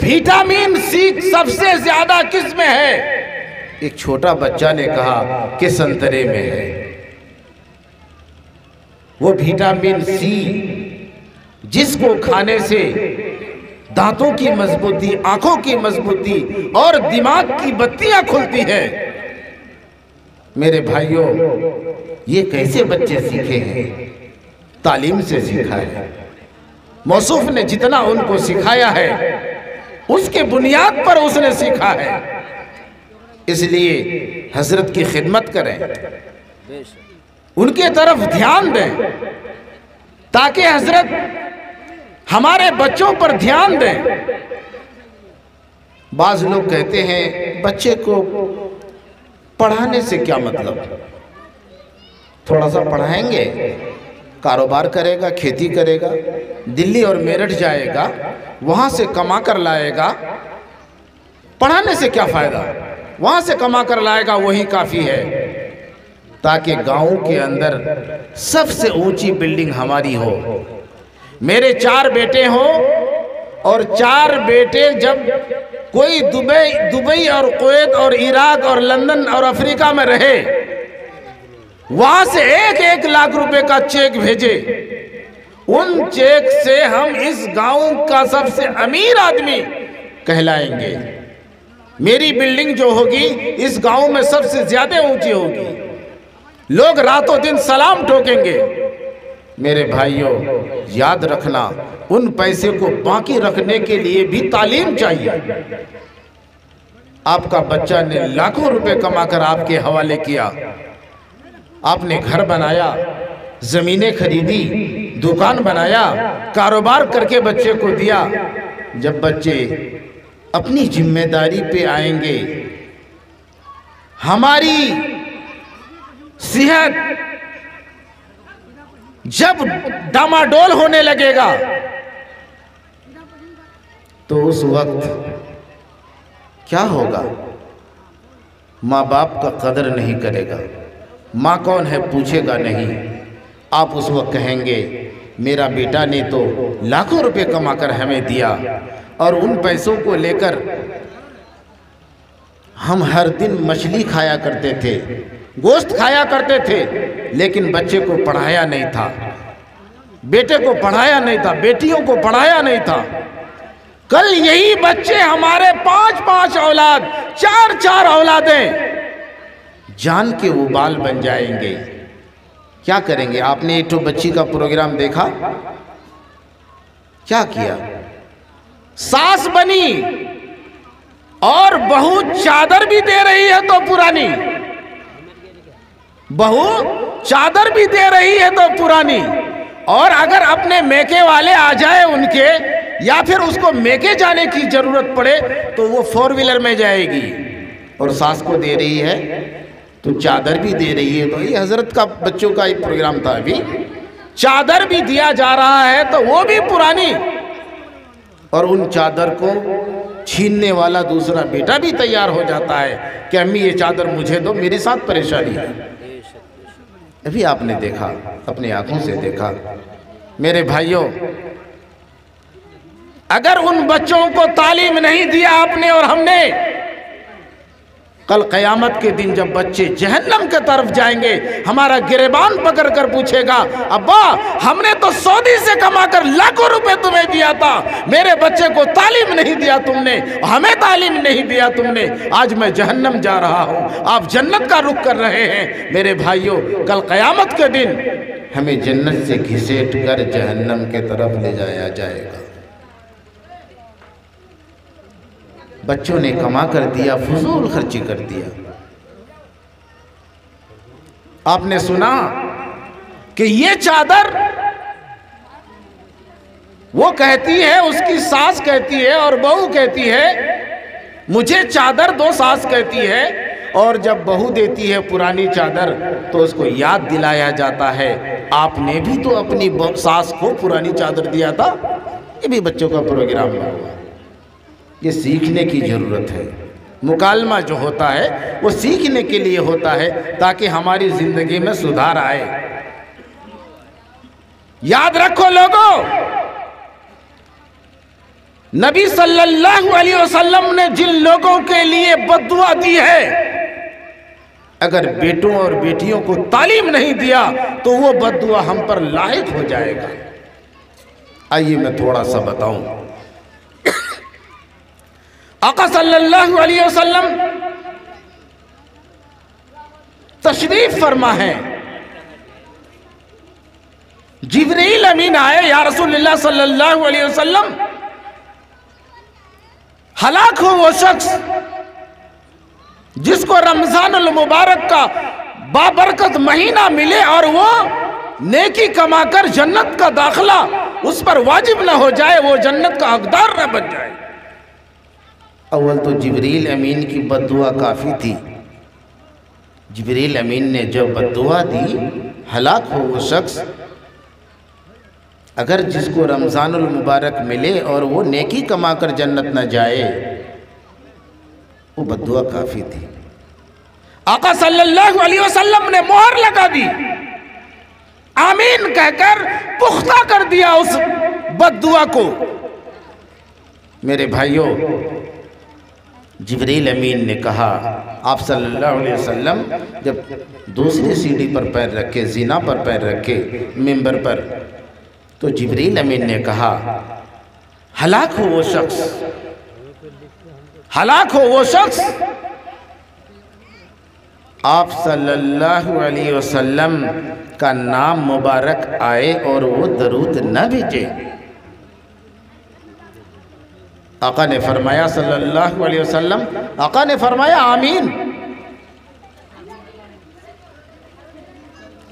Vitamin C सबसे ज्यादा किस में है? एक छोटा बच्चा ने कहा कि संतरे में है। वो विटामिन सी जिसको खाने से दांतों की मजबूती, आंखों की मजबूती और दिमाग की बत्तियां खुलती है। मेरे भाइयों, ये कैसे बच्चे सीखे हैं? तालीम से सीखा है। मौसूफ ने जितना उनको सिखाया है उसके बुनियाद पर उसने सीखा है। इसलिए हजरत की खिदमत करें, उनके तरफ ध्यान दें ताकि हजरत हमारे बच्चों पर ध्यान दें। बाज लोग कहते हैं बच्चे को पढ़ाने से क्या मतलब, थोड़ा सा पढ़ाएंगे, कारोबार करेगा, खेती करेगा, दिल्ली और मेरठ जाएगा, वहां से कमा कर लाएगा, पढ़ाने से क्या फायदा? वहां से कमा कर लाएगा वही काफी है। ताकि गांव के अंदर सबसे ऊंची बिल्डिंग हमारी हो। मेरे 4 बेटे हों और 4 बेटे जब कोई दुबई और कुवैत और इराक और लंदन और अफ्रीका में रहे, वहां से 1-1 लाख रुपए का चेक भेजे, उन चेक से हम इस गांव का सबसे अमीर आदमी कहलाएंगे। मेरी बिल्डिंग जो होगी इस गांव में सबसे ज्यादा ऊंची होगी, लोग रातों दिन सलाम ठोकेंगे। मेरे भाइयों, याद रखना, उन पैसे को बाकी रखने के लिए भी तालीम चाहिए। आपका बच्चा ने लाखों रुपए कमाकर आपके हवाले किया, आपने घर बनाया, जमीनें खरीदी, दुकान बनाया, कारोबार करके बच्चे को दिया। जब बच्चे अपनी जिम्मेदारी पे आएंगे, हमारी सेहत जब डामाडोल होने लगेगा तो उस वक्त क्या होगा? माँ बाप का कदर नहीं करेगा। माँ कौन है पूछेगा नहीं। आप उस वक्त कहेंगे मेरा बेटा ने तो लाखों रुपए कमाकर हमें दिया और उन पैसों को लेकर हम हर दिन मछली खाया करते थे, गोश्त खाया करते थे, लेकिन बच्चे को पढ़ाया नहीं था, बेटे को पढ़ाया नहीं था, बेटियों को पढ़ाया नहीं था। कल यही बच्चे हमारे 5-5 औलाद, 4-4 औलादें जान के उबाल बन जाएंगे। क्या करेंगे? आपने एक तो बच्ची का प्रोग्राम देखा, क्या किया? सास बनी और बहू चादर भी दे रही है तो पुरानी, बहू चादर भी दे रही है तो पुरानी। और अगर अपने मेके वाले आ जाए उनके, या फिर उसको मेके जाने की जरूरत पड़े तो वो 4 व्हीलर में जाएगी। और सास को दे रही है तो चादर भी दे रही है। तो ये हजरत का बच्चों का एक प्रोग्राम था, अभी चादर भी दिया जा रहा है तो वो भी पुरानी। और उन चादर को छीनने वाला दूसरा बेटा भी तैयार हो जाता है कि अम्मी ये चादर मुझे दो, मेरे साथ परेशानी है। अभी आपने देखा, अपनी आंखों से देखा। मेरे भाइयों, अगर उन बच्चों को तालीम नहीं दिया आपने और हमने, कल क़यामत के दिन जब बच्चे जहन्नम की तरफ जाएंगे, हमारा गिरेबान पकड़ कर पूछेगा, अब्बा हमने तो सऊदी से कमाकर लाखों रुपए तुम्हें दिया था, मेरे बच्चे को तालीम नहीं दिया तुमने, हमें तालीम नहीं दिया तुमने, आज मैं जहन्नम जा रहा हूँ, आप जन्नत का रुख कर रहे हैं। मेरे भाइयों, कल क़यामत के दिन हमें जन्नत से घिसेट कर जहन्नम के तरफ ले जाया जाएगा। बच्चों ने कमा कर दिया, फजूल खर्ची कर दिया। आपने सुना कि ये चादर, वो कहती है, उसकी सास कहती है और बहू कहती है मुझे चादर दो, सास कहती है। और जब बहू देती है पुरानी चादर तो उसको याद दिलाया जाता है, आपने भी तो अपनी सास को पुरानी चादर दिया था। ये भी बच्चों का प्रोग्राम है। ये सीखने की ज़रूरत है। मुकालमा जो होता है वो सीखने के लिए होता है ताकि हमारी ज़िंदगी में सुधार आए। याद रखो लोगों, नबी सल्लल्लाहु अलैहि वसल्लम ने जिन लोगों के लिए बद्दुआ दी है, अगर बेटों और बेटियों को तालीम नहीं दिया तो वो बद्दुआ हम पर लायक हो जाएगा। आइए मैं थोड़ा सा बताऊं। आका सल्लल्लाहु अलैहि वसल्लम तशरीफ फरमा है, जिब्रील अमीन आए, या रसूलुल्लाह सल्लल्लाहु अलैहि वसल्लम, हलाक हो वो शख्स जिसको रमजानुल मुबारक का बाबरकत महीना मिले और वो नेकी कमाकर जन्नत का दाखिला उस पर वाजिब न हो जाए, वो जन्नत का हकदार न बन जाए। अव्वल तो जिब्रील अमीन की बद्दुआ काफ़ी थी। जिब्रील अमीन ने जब बद्दुआ दी, हलाक हो वो शख्स अगर जिसको रमज़ानुल मुबारक मिले और वो नेकी कमाकर जन्नत न जाए, वो बद्दुआ काफ़ी थी। आका सल्लल्लाहु अलैहि वसल्लम ने मोहर लगा दी, आमीन कहकर पुख्ता कर दिया उस बद्दुआ को। मेरे भाइयों, जिब्रील अमीन ने कहा, आप सल्लल्लाहु अलैहि वसल्लम जब दूसरी सीढ़ी पर पैर रखे, ज़िना पर पैर रखे मिंबर पर, तो जिब्रील अमीन ने कहा, हलाक हो वो शख्स, हलाक हो वो शख्स। आप सल्लल्लाहु अलैहि वसल्लम का नाम मुबारक आए और वो दरूद न भेजे। आका ने फरमाया सल्लल्लाहु अलैहि वसल्लम, आका ने फरमाया आमीन।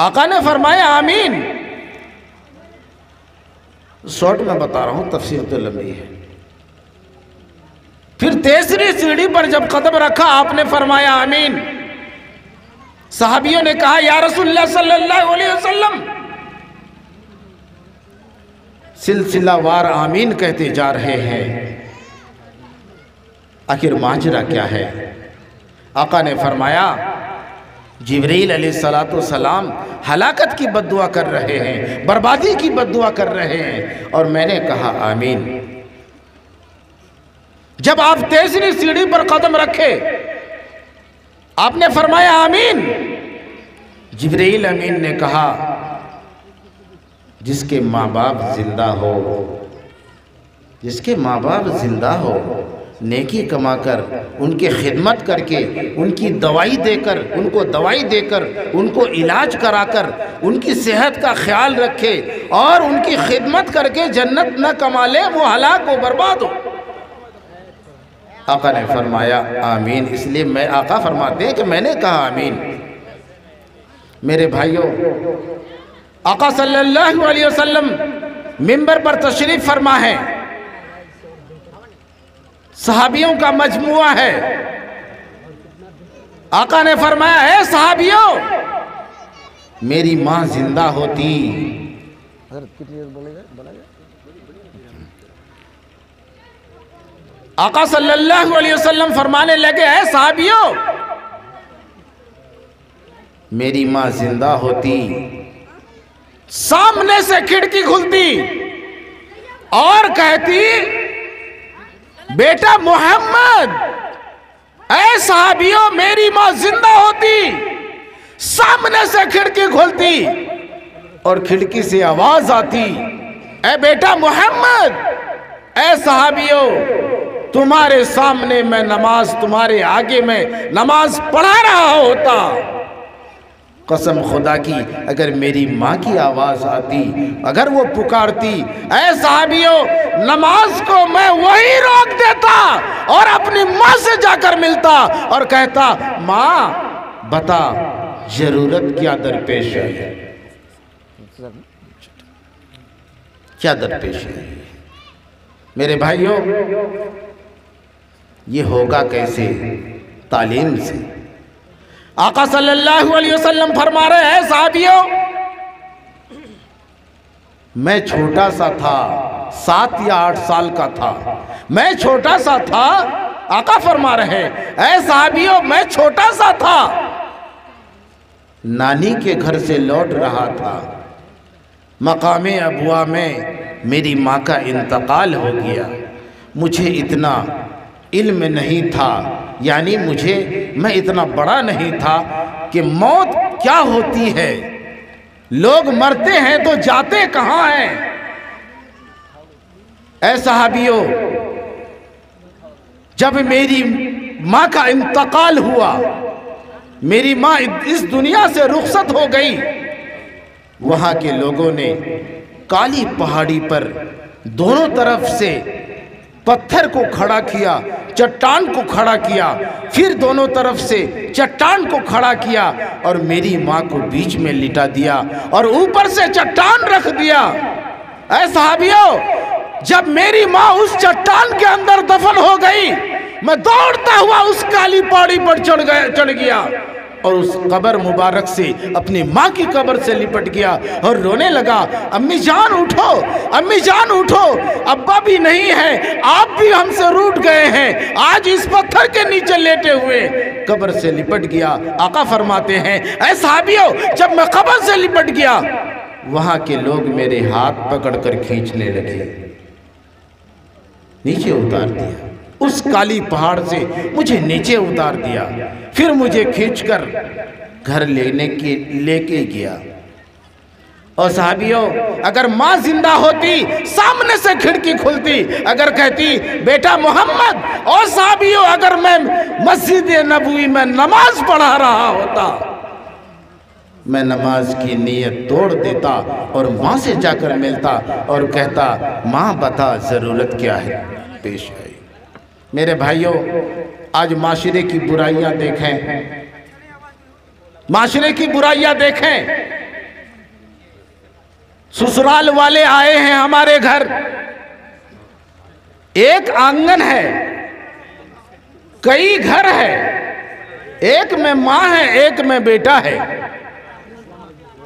आका ने फरमाया आमीन। शॉर्ट में बता रहा हूं, तफसीर तो लंबी है। फिर तीसरी सीढ़ी पर जब कदम रखा, आपने फरमाया आमीन। सहाबियों ने कहा, या रसूलुल्लाह सल्लल्लाहु अलैहि वसल्लम, सिलसिलावार आमीन कहते जा रहे हैं, आखिर माजरा क्या है? आका ने फरमाया, जिब्रील अलैहिस्सलातु सलाम हलाकत की बद्दुआ कर रहे हैं, बर्बादी की बद्दुआ कर रहे हैं, और मैंने कहा आमीन। जब आप तीसरी सीढ़ी पर कदम रखे, आपने फरमाया आमीन। जिब्रील अमीन ने कहा, जिसके माँ बाप जिंदा हो, जिसके माँ बाप जिंदा हो, नेकी कमाकर उनकी खिदमत करके, उनकी दवाई देकर, उनको दवाई देकर, उनको इलाज कराकर उनकी सेहत का ख्याल रखे और उनकी खिदमत करके जन्नत न कमा ले, वो हलाक हो, बर्बाद हो। आका ने फरमाया आमीन। इसलिए मैं, आका फरमाते हैं कि मैंने कहा आमीन। मेरे भाइयों, आका सल्लल्लाहु अलैहि वसल्लम मिंबर पर तशरीफ फरमा है, सहाबियों का मजमुआ है। आका ने फरमाया, है सहाबियों, मेरी मां जिंदा होती, आका सल्लल्लाहु अलैहि वसल्लम फरमाने लगे, है सहाबियों, मेरी मां जिंदा होती, सामने से खिड़की खुलती और कहती, बेटा मोहम्मद, ऐ सहाबियों, मेरी मां जिंदा होती। सामने से खिड़की खुलती और खिड़की से आवाज आती, ऐ बेटा मोहम्मद, ऐ सहाबियों, तुम्हारे सामने मैं नमाज, तुम्हारे आगे में नमाज पढ़ा रहा होता। कसम खुदा की, अगर मेरी माँ की आवाज़ आती, अगर वो पुकारती, ऐ साहबियों, नमाज को मैं वही रोक देता और अपनी माँ से जाकर मिलता और कहता, माँ बता जरूरत क्या दरपेश है, क्या दरपेश है। मेरे भाइयों, ये होगा कैसे? तालीम से। आका सल्लल्लाहु अलैहि वसल्लम फरमा रहे हैं, साहबियों, मैं छोटा सा था, 7 या 8 साल का था, मैं छोटा सा था। आका फरमा रहे हैं, ऐ साहबियों, मैं छोटा सा था, नानी के घर से लौट रहा था, मकामे अबुआ में मेरी माँ का इंतकाल हो गया। मुझे इतना इल्म नहीं था, यानी मैं इतना बड़ा नहीं था कि मौत क्या होती है, लोग मरते हैं तो जाते कहाँ हैं। ऐ सहाबियों, जब मेरी माँ का इंतकाल हुआ, मेरी माँ इस दुनिया से रुखसत हो गई, वहां के लोगों ने काली पहाड़ी पर दोनों तरफ से पत्थर को खड़ा किया, चट्टान को खड़ा किया, फिर दोनों तरफ से चट्टान को खड़ा किया और मेरी माँ को बीच में लिटा दिया और ऊपर से चट्टान रख दिया। ऐ सहाबियों, जब मेरी माँ उस चट्टान के अंदर दफन हो गई, मैं दौड़ता हुआ उस काली पहाड़ी पर चढ़ गया और उस कब्र मुबारक से अपनी माँ की कब्र से लिपट गया और रोने लगा, अम्मी जान उठो, अम्मी जान उठो, अब्बा भी नहीं है, आप भी हमसे रूठ गए हैं, आज इस पत्थर के नीचे लेटे हुए कब्र से लिपट गया। आका फरमाते हैं, ऐ सहाबियों, जब मैं कब्र से लिपट गया, वहां के लोग मेरे हाथ पकड़कर खींचने लगे, नीचे उतार दिया, उस काली पहाड़ से मुझे नीचे उतार दिया, फिर मुझे खींचकर घर लेके गया। और साहबियों, अगर माँ जिंदा होती, सामने से खिड़की खुलती, अगर कहती बेटा मोहम्मद, और साहबियों, अगर मैं मस्जिद नबवी में नमाज पढ़ा रहा होता, मैं नमाज की नीयत तोड़ देता और माँ से जाकर मिलता और कहता, माँ बता जरूरत क्या है, पेश आई। मेरे भाइयों, आज माशरे की बुराइयां देखें, माशरे की बुराइयां देखें। ससुराल वाले आए हैं हमारे घर, एक आंगन है, कई घर है, एक में माँ है, एक में बेटा है,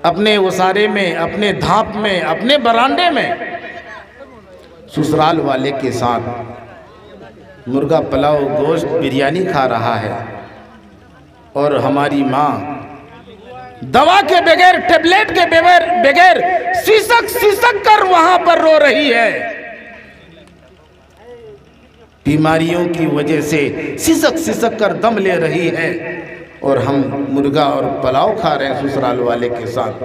अपने उसारे में, अपने धाप में, अपने बरांडे में ससुराल वाले के साथ मुर्गा पुलाव, गोश्त, बिरयानी खा रहा है और हमारी माँ दवा के बगैर, टेबलेट के बगैर सिसक कर वहां पर रो रही है। बीमारियों की वजह से सिसक कर दम ले रही है और हम मुर्गा और पुलाव खा रहे हैं ससुराल वाले के साथ।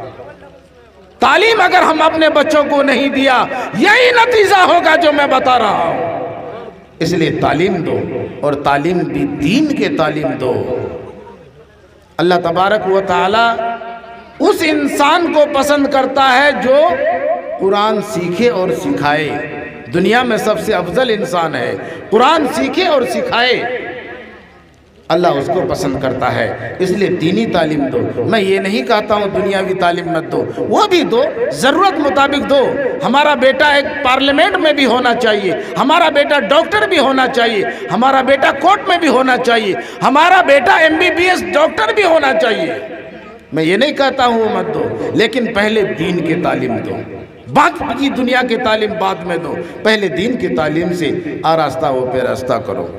तालीम अगर हम अपने बच्चों को नहीं दिया, यही नतीजा होगा जो मैं बता रहा हूं। इसलिए तालीम दो, और तालीम भी दीन के तालीम दो। अल्लाह तबारक व तआला उस इंसान को पसंद करता है जो कुरान सीखे और सिखाए। दुनिया में सबसे अफजल इंसान है, कुरान सीखे और सिखाए, अल्लाह उसको पसंद करता है। इसलिए दीनी तालीम दो। मैं ये नहीं कहता हूँ दुनियावी तालीम मत दो, वो भी दो, ज़रूरत मुताबिक दो। हमारा बेटा एक पार्लियामेंट में भी होना चाहिए, हमारा बेटा डॉक्टर भी होना चाहिए, हमारा बेटा कोर्ट में भी होना चाहिए, हमारा बेटा MBBS डॉक्टर भी होना चाहिए। मैं ये नहीं कहता हूँ वो मत दो, लेकिन पहले दीन की तालीम दो, बाकी दुनिया की तालीम बाद में दो। पहले दीन की तालीम से आरास्ता वो पे रास्ता करो।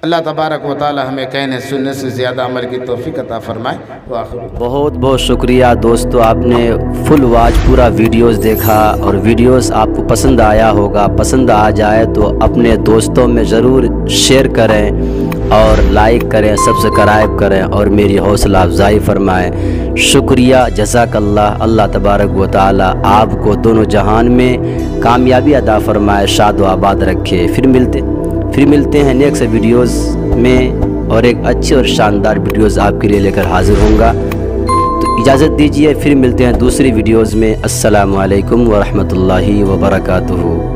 अल्लाह तबारक व तआला हमें कहने सुनने से ज़्यादा अमल की तौफीक अता फरमाए। बहुत बहुत शुक्रिया दोस्तों, आपने फुल वॉच पूरा वीडियोस देखा और वीडियोस आपको पसंद आया होगा। पसंद आ जाए तो अपने दोस्तों में ज़रूर शेयर करें और लाइक करें, सब्सक्राइब करें और मेरी हौसला अफजाई फरमाएँ। शुक्रिया, जज़ाकल्लाह। अल्लाह तबारक व तआला आपको दोनों जहान में कामयाबी अता फरमाए, शाद व आबाद रखे। फिर मिलते हैं नेक्स्ट वीडियोस में और एक अच्छे और शानदार वीडियोस आपके लिए लेकर हाजिर होऊंगा। तो इजाज़त दीजिए, फिर मिलते हैं दूसरी वीडियोस में। अस्सलामु अलैकुम व रहमतुल्लाहि व बरकातुहू।